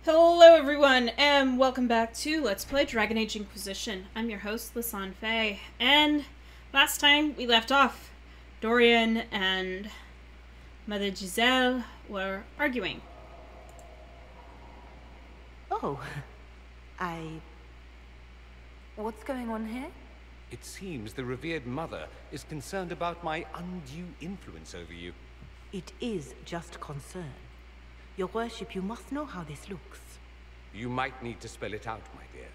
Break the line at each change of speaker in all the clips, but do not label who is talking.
Hello everyone, and welcome back to Let's Play Dragon Age Inquisition. I'm your host, Lisanne Faye, and last time we left off, Dorian and Mother Giselle were arguing.
Oh, What's going on here?
It seems the revered mother is concerned about my undue influence over you.
It is just concern. Your worship, you must know how this looks.
You might need to spell it out, my dear.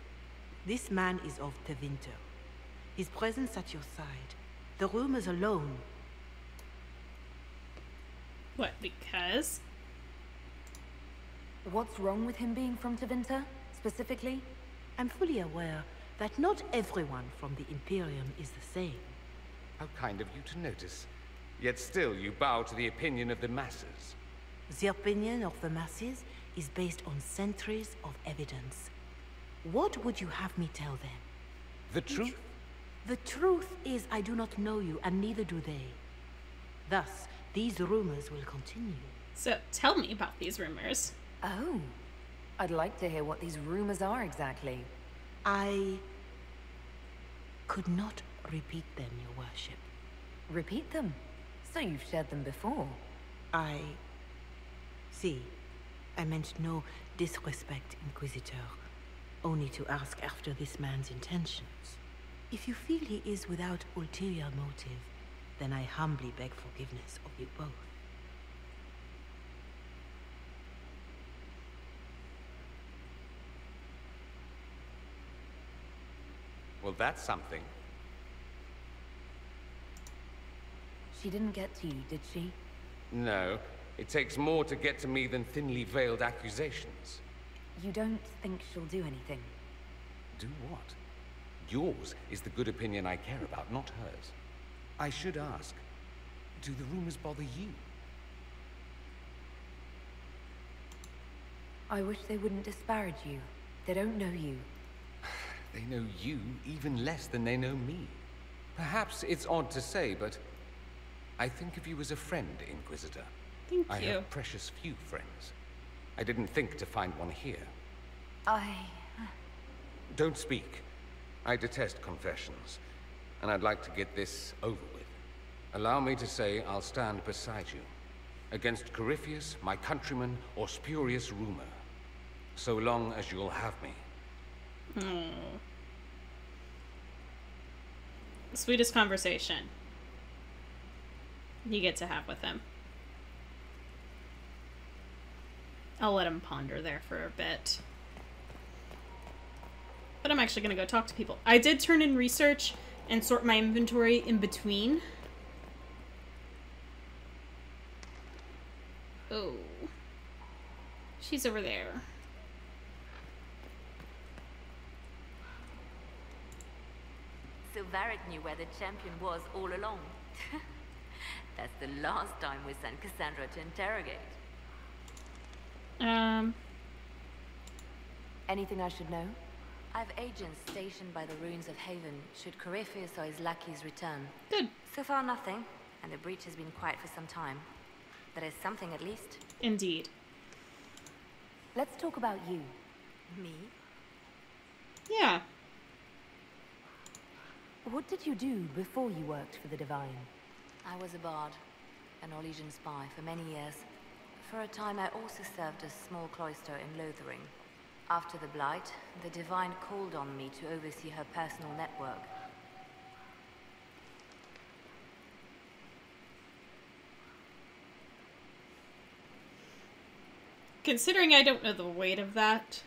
This man is of Tevinter. His presence at your side. The rumors alone.
What, because?
What's wrong with him being from Tevinter, specifically?
I'm fully aware that not everyone from the Imperium is the same.
How kind of you to notice. Yet still you bow to the opinion of the masses.
The opinion of the masses is based on centuries of evidence. What would you have me tell them?
The truth?
The truth is I do not know you, and neither do they. Thus, these rumors will continue.
So, tell me about these rumors.
Oh, I'd like to hear what these rumors are exactly.
I could not repeat them, your worship.
Repeat them. So you've shared them before.
See, I meant no disrespect, Inquisitor. Only to ask after this man's intentions. If you feel he is without ulterior motive, then I humbly beg forgiveness of you both.
Well, that's something.
She didn't get to you, did she?
No, it takes more to get to me than thinly veiled accusations.
You don't think she'll do anything?
Do what? Yours is the good opinion I care about, not hers. I should ask, do the rumors bother you?
I wish they wouldn't disparage you. They don't know you.
They know you even less than they know me. Perhaps it's odd to say, but I think of you as a friend, Inquisitor.
Thank
I
you.
have precious few friends. I didn't think to find one here. Don't speak. I detest confessions, and I'd like to get this over with. Allow me to say I'll stand beside you, against Corypheus, my countrymen, or spurious rumor, so long as you'll have me.
Sweetest conversation you get to have with him. I'll let him ponder there for a bit. But I'm actually going to go talk to people. I did turn in research and sort my inventory in between. Oh. She's over there.
So Varric knew where the champion was all along. That's the last time we sent Cassandra to interrogate.
Anything I should know?
I've agents stationed by the ruins of Haven, should Corypheus or his lackeys return.
Good.
So far nothing, and the breach has been quiet for some time. There is something at least.
Indeed.
Let's talk about you.
Me?
Yeah.
What did you do before you worked for the Divine?
I was a bard, an Orlesian spy for many years. For a time I also served a small cloister in Lothering. After the Blight, the Divine called on me to oversee her personal network.
Considering I don't know the weight of that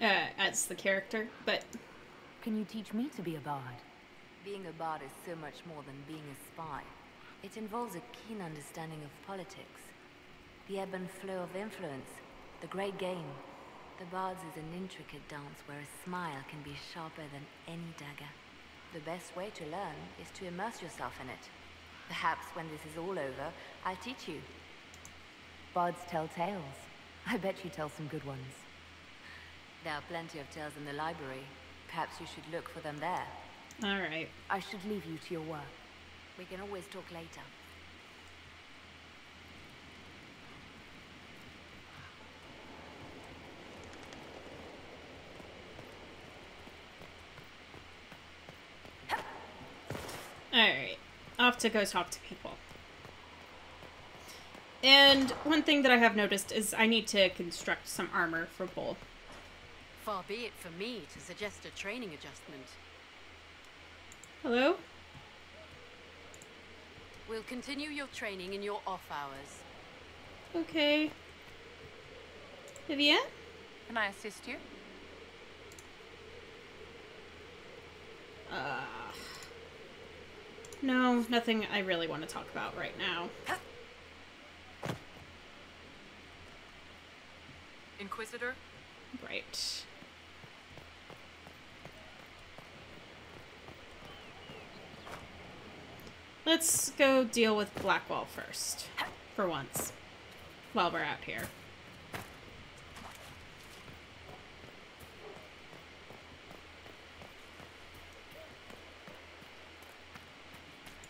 as the character, but
Can you teach me to be a bard?
Being a bard is so much more than being a spy. It involves a keen understanding of politics, the ebb and flow of influence, the great game. The Bard's is an intricate dance where a smile can be sharper than any dagger. The best way to learn is to immerse yourself in it. Perhaps when this is all over, I'll teach you.
Bards tell tales. I bet you tell some good ones.
There are plenty of tales in the library. Perhaps you should look for them there.
all right.
I should leave you to your work.
We can always talk later.
Alright. Off to go talk to people. And one thing that I have noticed is I need to construct some armor for Bull.
Far be it for me to suggest a training adjustment.
Hello?
We'll continue your training in your off hours.
Okay. Vivienne?
Can I assist you?
No, nothing I really want to talk about right now.
Inquisitor?
Right. Let's go deal with Blackwall first. For once. While we're out here.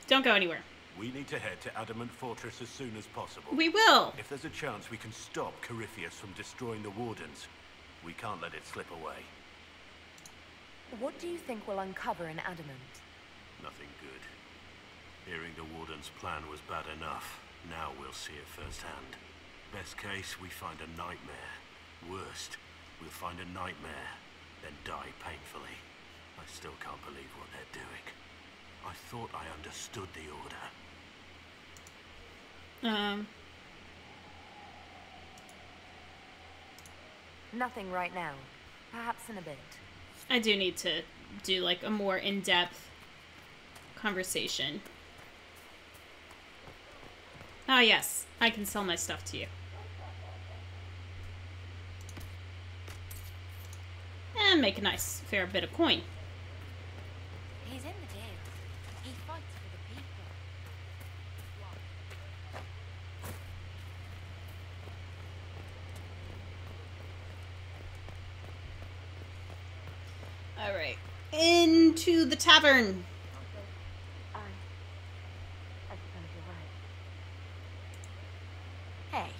Don't go anywhere.
We need to head to Adamant Fortress as soon as possible.
We will!
If there's a chance we can stop Corypheus from destroying the Wardens, we can't let it slip away.
What do you think we'll uncover in Adamant?
Nothing good. Hearing the Warden's plan was bad enough. Now we'll see it firsthand. Best case, we find a nightmare. Worst, we'll find a nightmare, then die painfully. I still can't believe what they're doing. I thought I understood the order.
Nothing right now. Perhaps in a bit.
I do need to do, like, a more in-depth conversation. Ah, yes. I can sell my stuff to you. And make a nice, fair bit of coin.
He's in the deal. He fights for the people.
Alright. Into the tavern.
I suppose you're right.
Hey,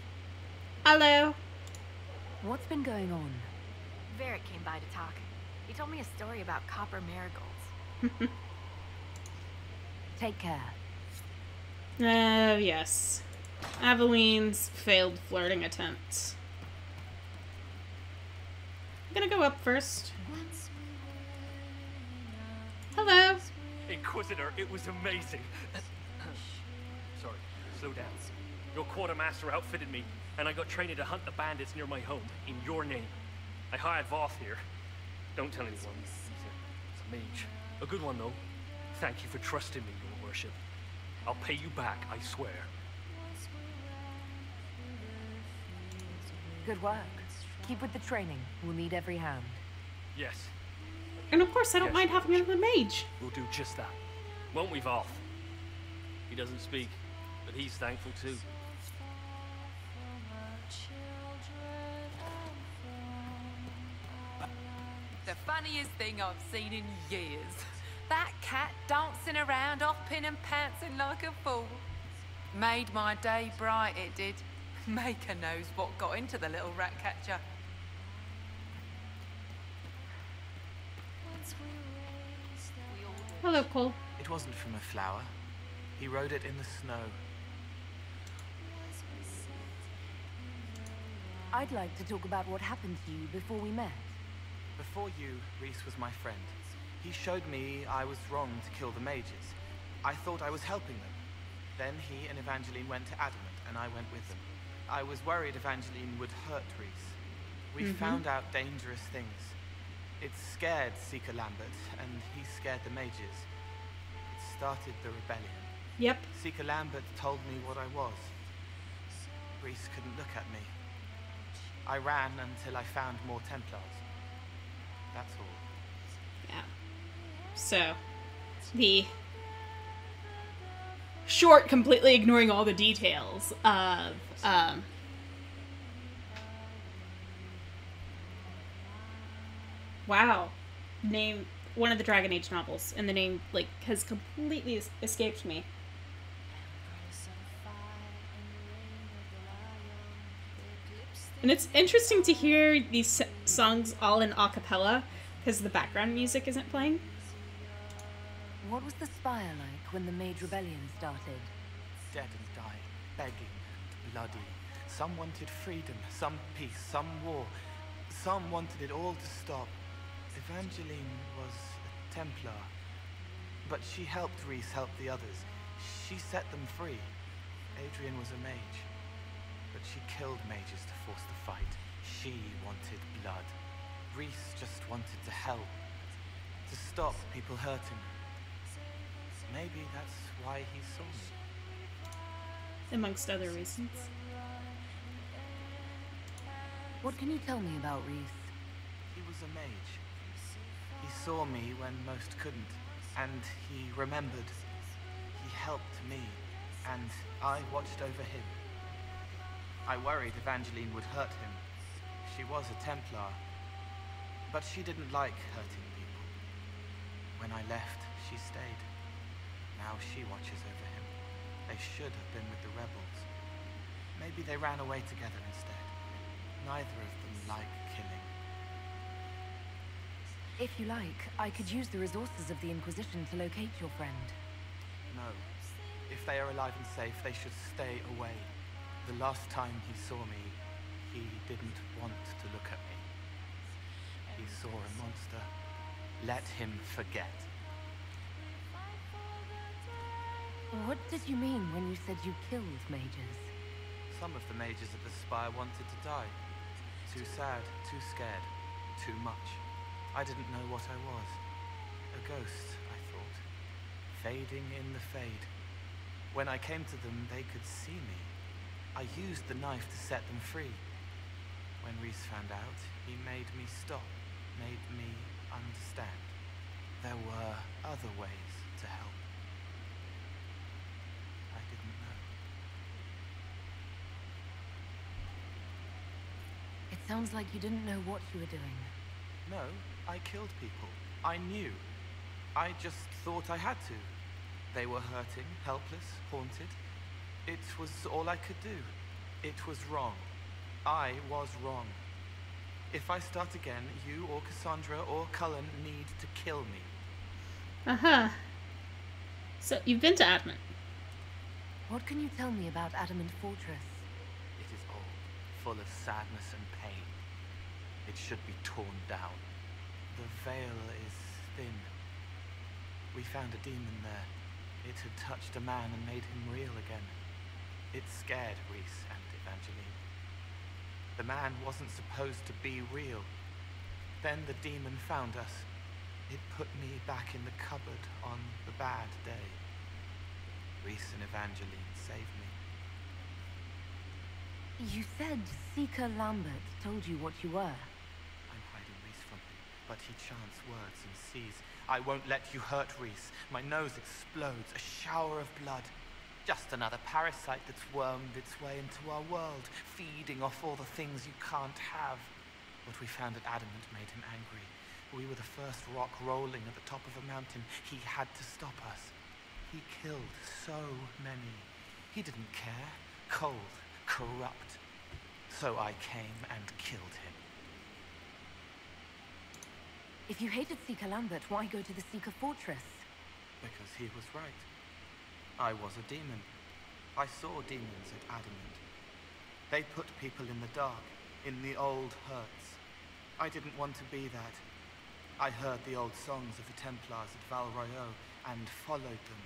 Hello.
What's been going on?
Varric came by to talk. He told me a story about copper marigolds.
Take care.
Oh, yes. Aveline's failed flirting attempt. I'm gonna go up first. Hello.
Inquisitor, it was amazing. Sorry, slow down. Your quartermaster outfitted me, and I got trained to hunt the bandits near my home, in your name. I hired Voth here. Don't tell anyone. He's a mage. A good one, though. Thank you for trusting me, your worship. I'll pay you back, I swear.
Good work. Keep with the training. We'll need every hand.
Yes,
And of course, I don't
Yes,
mind having another mage.
we'll do just that. Won't we, Voth? He doesn't speak, but he's thankful too.
The funniest thing I've seen in years. That cat dancing around, hopping and pantsing like a fool. Made my day bright, it did. Maker knows what got into the little rat catcher.
Hello, Cole.
It wasn't from a flower. He wrote it in the snow.
I'd like to talk about what happened to you before we met.
Before you, Rhys was my friend. He showed me I was wrong to kill the mages. I thought I was helping them. Then he and Evangeline went to Adamant, and I went with them. I was worried Evangeline would hurt Rhys. We found out dangerous things. It scared Seeker Lambert, and he scared the mages. It started the rebellion.
Yep.
Seeker Lambert told me what I was. Rhys couldn't look at me. I ran until I found more Templars. That's all.
Yeah. So, the short, completely ignoring all the details of, wow. Name, one of the Dragon Age novels, and the name, like, has completely escaped me. And it's interesting to hear these songs all in a cappella, because the background music isn't playing.
What was the Spire like when the Mage Rebellion started?
Dead and dying, begging and bloody. Some wanted freedom, some peace, some war. Some wanted it all to stop. Evangeline was a Templar, but she helped Rhys help the others. She set them free. Adrian was a mage, but she killed mages to force the fight. She wanted blood. Rhys just wanted to help, to stop people hurting. Maybe that's why he saw me.
Amongst other reasons.
What can you tell me about Rhys?
He was a mage. He saw me when most couldn't, and he remembered. He helped me, and I watched over him. I worried Evangeline would hurt him. She was a Templar, but she didn't like hurting people. When I left, she stayed. Now she watches over him. They should have been with the rebels. Maybe they ran away together instead. Neither of them like killing.
If you like, I could use the resources of the Inquisition to locate your friend.
No. If they are alive and safe, they should stay away. The last time he saw me, he didn't want to look at me. He saw a monster. Let him forget.
What did you mean when you said you killed mages?
Some of the mages at the Spire wanted to die. Too sad, too scared, too much. I didn't know what I was. A ghost, I thought. Fading in the fade. When I came to them, they could see me. I used the knife to set them free. When Rhys found out, he made me stop, made me understand. There were other ways to help. I didn't know.
It sounds like you didn't know what you were doing.
No, I killed people. I knew. I just thought I had to. They were hurting, helpless, haunted. It was all I could do. It was wrong. I was wrong. If I start again, you or Cassandra or Cullen need to kill me.
Uh-huh. So, you've been to Adamant.
What can you tell me about Adamant Fortress?
It is old, full of sadness and pain. It should be torn down. The veil is thin. We found a demon there. It had touched a man and made him real again. It scared Rhys and Evangeline. The man wasn't supposed to be real. Then the demon found us. It put me back in the cupboard on the bad day. Rhys and Evangeline saved me.
You said Seeker Lambert told you what you were.
I'm hiding Rhys from him, but he chants words and sees. I won't let you hurt Rhys. My nose explodes, a shower of blood. Just another parasite that's wormed its way into our world, feeding off all the things you can't have. What we found at Adamant made him angry. We were the first rock rolling at the top of a mountain. He had to stop us. He killed so many. He didn't care. Cold, corrupt. So I came and killed him.
If you hated Seeker Lambert, why go to the Seeker Fortress?
Because he was right. I was a demon. I saw demons at Adamant. They put people in the dark, in the old hurts. I didn't want to be that. I heard the old songs of the Templars at Val Royeaux and followed them.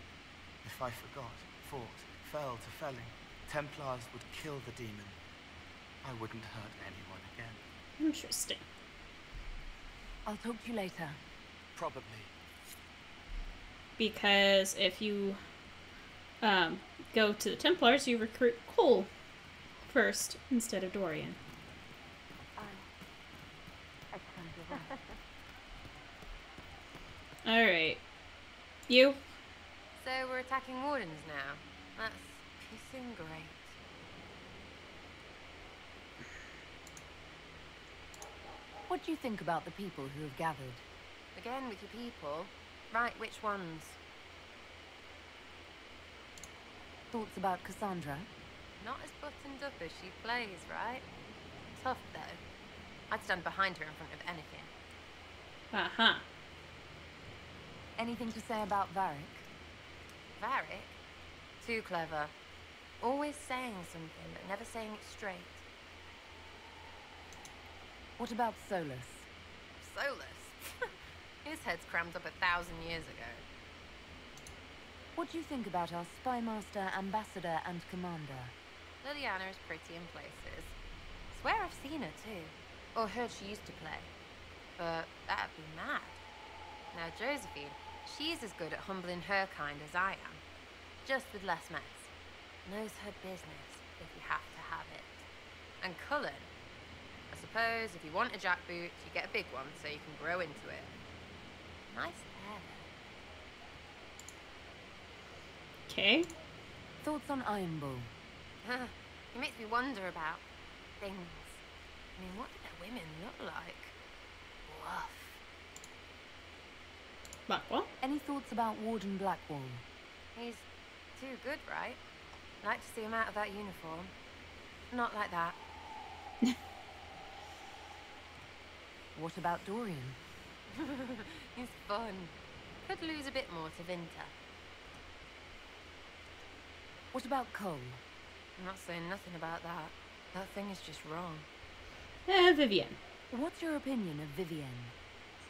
If I forgot, fought, fell to felling, Templars would kill the demon. I wouldn't hurt anyone again.
Interesting.
I'll talk to you later.
Probably.
Because if you go to the Templars, you recruit Cole first instead of Dorian. Alright. You?
So we're attacking Wardens now. That's pissing great.
What do you think about the people who have gathered?
Again with your people. Right, which ones?
Thoughts about Cassandra?
Not as buttoned up as she plays, right? Tough, though. I'd stand behind her in front of anything.
Uh-huh.
Anything to say about Varric?
Varric? Too clever. Always saying something, but never saying it straight.
What about Solus?
Solus? His head's crammed up 1,000 years ago.
What do you think about our spymaster, ambassador, and commander?
Leliana is pretty in places. Swear I've seen her too. Or heard she used to play. But that'd be mad. Now Josephine, she's as good at humbling her kind as I am. Just with less mess. Knows her business, if you have to have it. And Cullen, I suppose if you want a jackboot, you get a big one so you can grow into it. Nice hair though.
Okay.
Thoughts on Iron Bull?
It makes me wonder about things. I mean, what do their women look like? Woof.
Blackwall?
Any thoughts about Warden Blackwall?
He's too good, right? Like to see him out of that uniform. Not like that.
What about Dorian?
He's fun. Could lose a bit more to Vinter.
What about Cole?
I'm not saying nothing about that. That thing is just wrong.
Vivienne.
What's your opinion of Vivienne?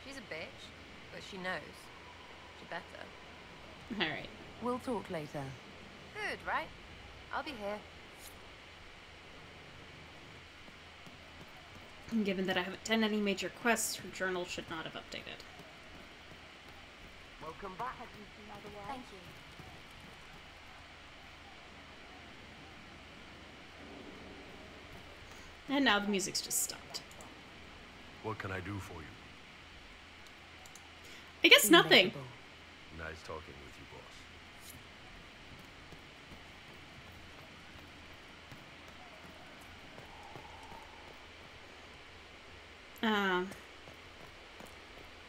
She's a bitch, but she knows. She better.
Alright.
We'll talk later.
Good, right? I'll be here.
Given that I haven't done any major quests, her journal should not have updated.
Welcome back.
Thank you.
And now the music's just stopped.
What can I do for you?
I guess nothing.
Nice talking with you, boss.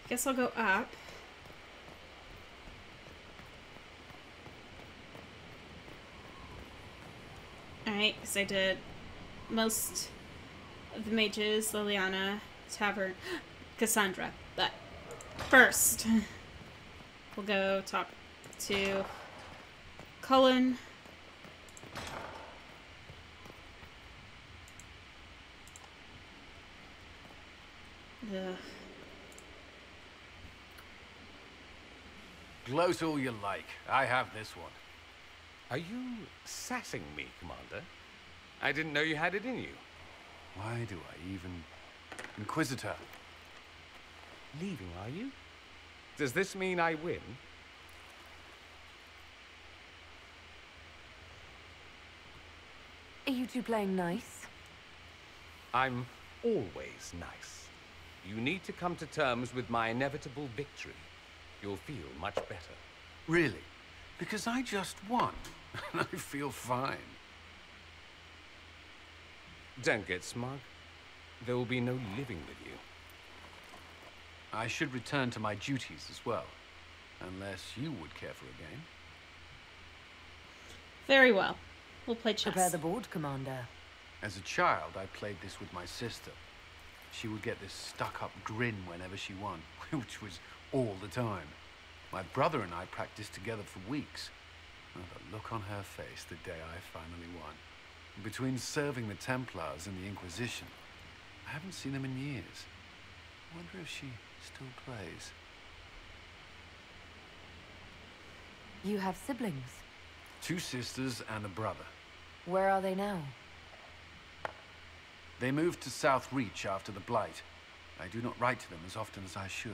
Guess I'll go up. Alright, because I did most of the mages, Leliana, Tavern, Cassandra. But first, we'll go talk to Cullen. Ugh.
Gloat all you like. I have this one.
Are you sassing me, Commander? I didn't know you had it in you.
Why do I even... Inquisitor.
Leaving, are you? Does this mean I win?
Are you two playing nice?
I'm always nice. You need to come to terms with my inevitable victory. You'll feel much better.
Really? Because I just won. And I feel fine.
Don't get smug. There will be no living with you.
I should return to my duties as well. Unless you would care for a game.
Very well. We'll play chess.
Prepare the board, Commander.
As a child, I played this with my sister. She would get this stuck-up grin whenever she won, which was all the time. My brother and I practiced together for weeks. Oh, the look on her face the day I finally won. Between serving the Templars and the Inquisition, I haven't seen them in years. I wonder if she still plays.
You have siblings?
2 sisters and a brother.
Where are they now?
They moved to South Reach after the Blight. I do not write to them as often as I should.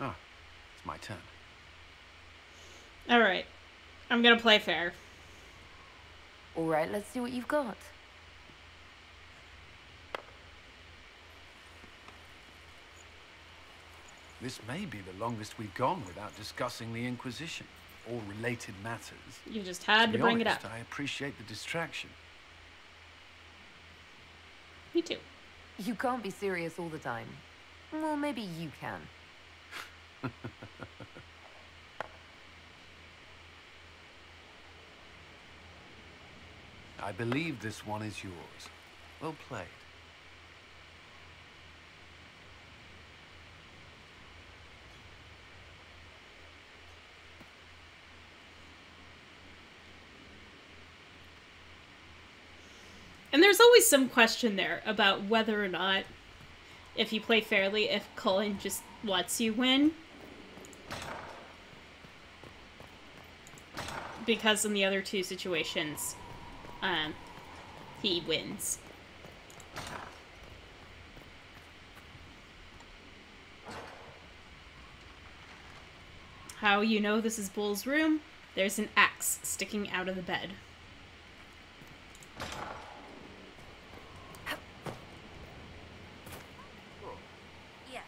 Ah, it's my turn.
Alright. I'm gonna play fair.
Alright, let's see what you've got.
This may be the longest we've gone without discussing the Inquisition, or related matters.
You just had to bring it up.
I appreciate the distraction.
Me too.
You can't be serious all the time. Well, maybe you can.
I believe this one is yours. Well played.
there's always some question there about whether or not, if you play fairly, if Cullen just lets you win. Because in the other two situations, he wins. How you know this is Bull's room? There's an axe sticking out of the bed.
Yes.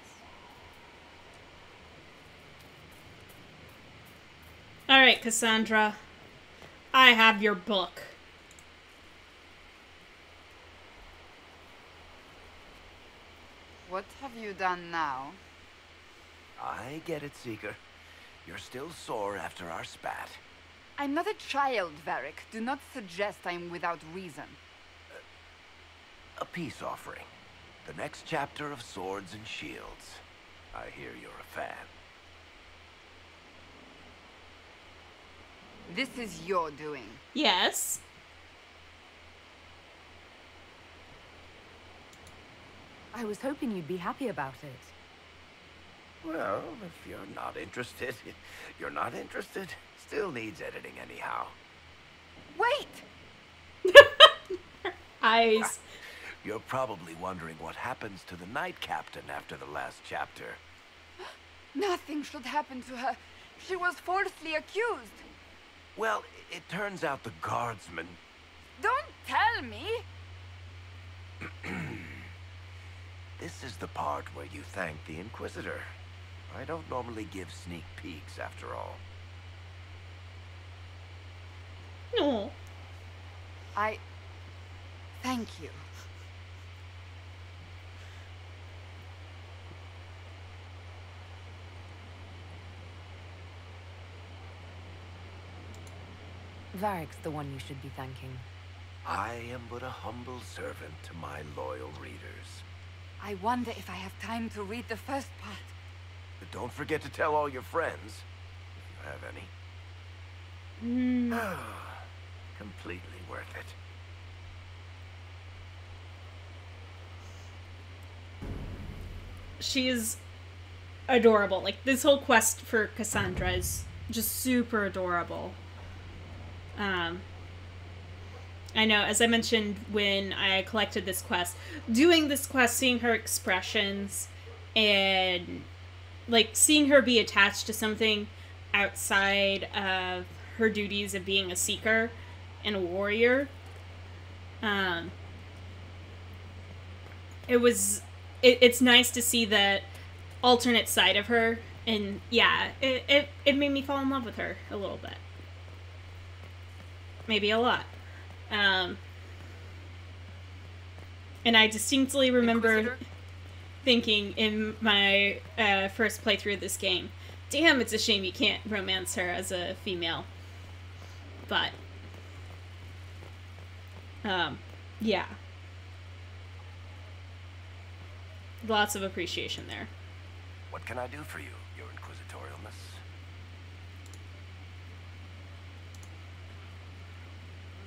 Alright, Cassandra. I have your book.
What have you done now?
I get it, Seeker. You're still sore after our spat.
I'm not a child, Varric. Do not suggest I'm without reason.
A peace offering. The next chapter of Swords and Shields. I hear you're a fan.
This is your doing.
Yes.
I was hoping you'd be happy about it.
Well, if you're not interested, you're not interested. Still needs editing anyhow.
Wait!
Eyes.
You're probably wondering what happens to the Knight Captain after the last chapter.
Nothing should happen to her. She was falsely accused.
Well, it turns out the guardsman...
Don't tell me!
This is the part where you thank the Inquisitor. I don't normally give sneak peeks, after all.
No.
Thank you.
Varric's the one you should be thanking.
I am but a humble servant to my loyal readers.
I wonder if I have time to read the first part.
But don't forget to tell all your friends, if you have any. Completely worth it.
She is adorable. Like, this whole quest for Cassandra is just super adorable. I know, as I mentioned when I collected this quest, doing this quest, seeing her expressions, and, like, seeing her be attached to something outside of her duties of being a seeker and a warrior, it's nice to see that alternate side of her, and yeah, it made me fall in love with her a little bit. Maybe a lot. And I distinctly remember thinking in my first playthrough of this game, damn, it's a shame you can't romance her as a female. But, yeah. Lots of appreciation there.
What can I do for you, your inquisitorialness?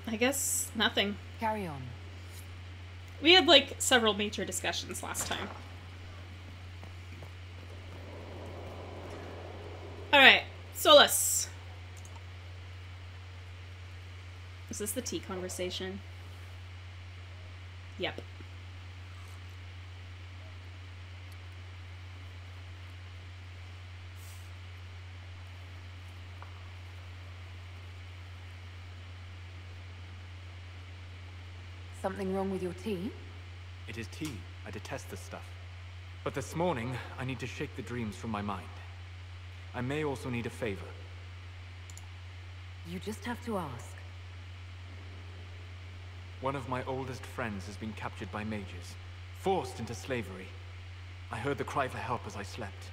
I guess nothing.
Carry on.
We had, like, several major discussions last time. Alright, Solas. Is this the tea conversation? Yep.
Something wrong with your tea?
It is tea. I detest this stuff. But this morning, I need to shake the dreams from my mind. I may also need a favor.
You just have to ask.
One of my oldest friends has been captured by mages, forced into slavery. I heard the cry for help as I slept.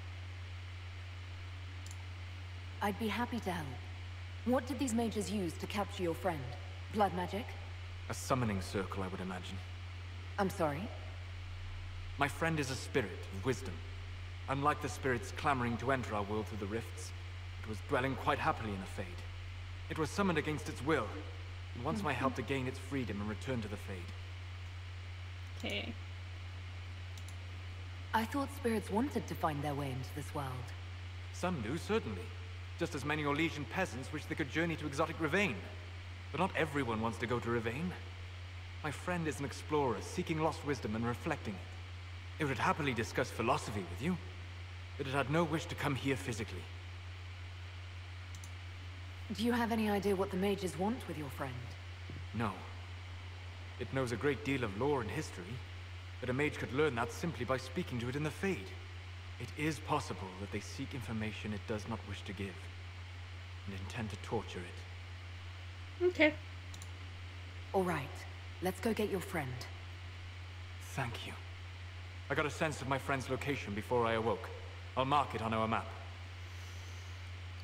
I'd be happy to help. What did these mages use to capture your friend? Blood magic?
A summoning circle, I would imagine.
I'm sorry?
My friend is a spirit of wisdom. Unlike the spirits clamoring to enter our world through the rifts, it was dwelling quite happily in the Fade. It was summoned against its will, and wants my help to gain its freedom and return to the Fade.
Okay.
I thought spirits wanted to find their way into this world.
Some do, certainly. Just as many Orlesian peasants wish they could journey to exotic Rivain. But not everyone wants to go to Rivain. My friend is an explorer, seeking lost wisdom and reflecting it. It would happily discuss philosophy with you, but it had no wish to come here physically.
Do you have any idea what the mages want with your friend?
No. It knows a great deal of lore and history, but a mage could learn that simply by speaking to it in the Fade. It is possible that they seek information it does not wish to give, and intend to torture it.
Okay.
All right. Let's go get your friend.
Thank you. I got a sense of my friend's location before I awoke. I'll mark it on our map.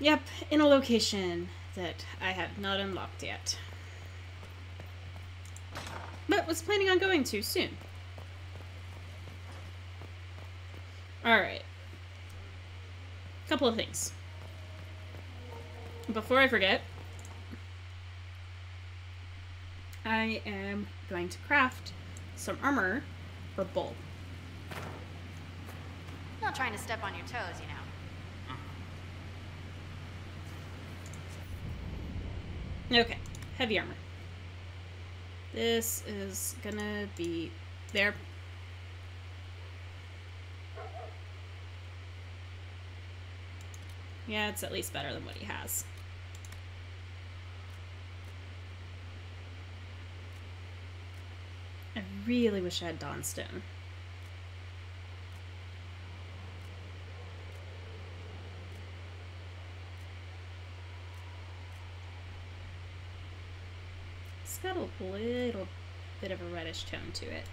Yep, in a location that I have not unlocked yet. But was planning on going to soon. Alright. Couple of things. Before I forget, I am going to craft some armor for Bull.
Not trying to step on your toes, you know.
Okay, heavy armor. This is gonna be there. Yeah, it's at least better than what he has. I really wish I had Dawnstone. It's got a little bit of a reddish tone to it.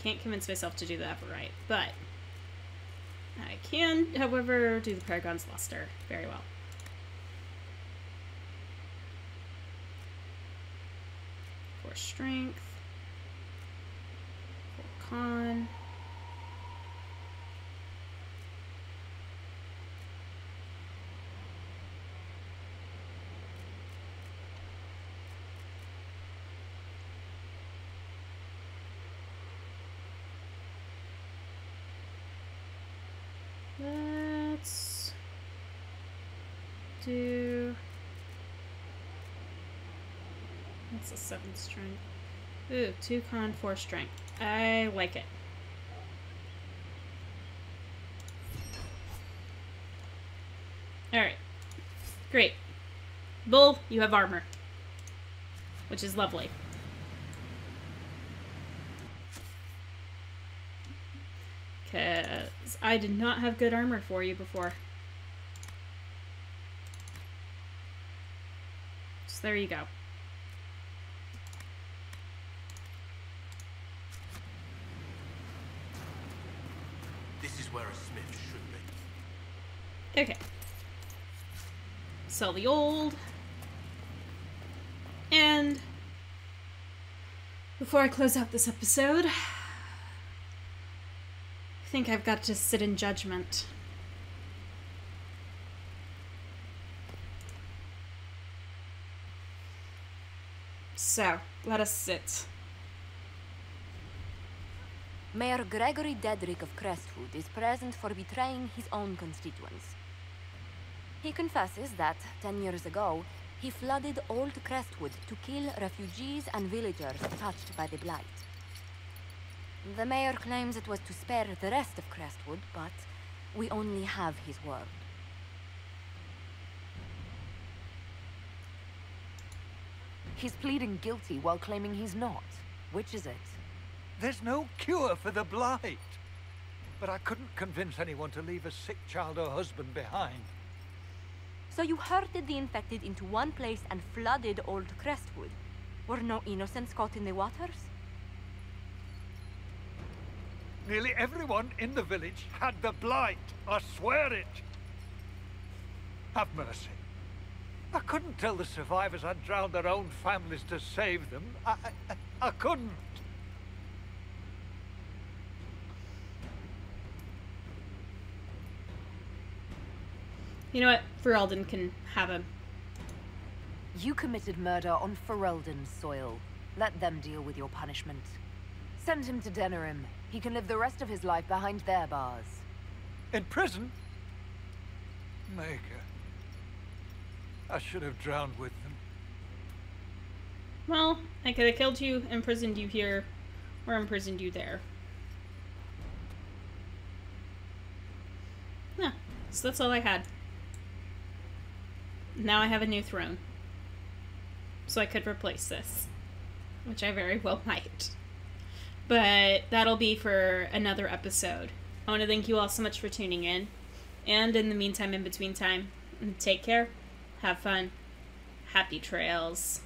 Can't convince myself to do that right, but I can, however, do the Paragon's Luster very well. For strength, for con. Let's do... That's a 7 strength. Ooh, 2 con, 4 strength. I like it. Alright. Great. Bull, you have armor. Which is lovely. Because I did not have good armor for you before. So there you go.
This is where a smith should be.
Okay. Sell the old. And before I close out this episode, I think I've got to sit in judgment. So, let us sit.
Mayor Gregory Dedrick of Crestwood is present for betraying his own constituents. He confesses that, 10 years ago, he flooded Old Crestwood to kill refugees and villagers touched by the Blight. The mayor claims it was to spare the rest of Crestwood, but we only have his word.
He's pleading guilty while claiming he's not. Which is it?
There's no cure for the Blight. But I couldn't convince anyone to leave a sick child or husband behind.
So you herded the infected into one place and flooded Old Crestwood. Were no innocents caught in the waters?
Nearly everyone in the village had the Blight. I swear it. Have mercy. I couldn't tell the survivors I'd drowned their own families to save them. I couldn't.
You know what? Ferelden can have him.
You committed murder on Ferelden's soil. Let them deal with your punishment. Send him to Denerim. He can live the rest of his life behind their bars.
In prison? Maker. I should have drowned with them.
Well, I could have killed you, imprisoned you here, or imprisoned you there. Yeah, so that's all I had. Now I have a new throne. So I could replace this. Which I very well might. But that'll be for another episode. I want to thank you all so much for tuning in. And in the meantime, in between time, take care. Have fun. Happy trails.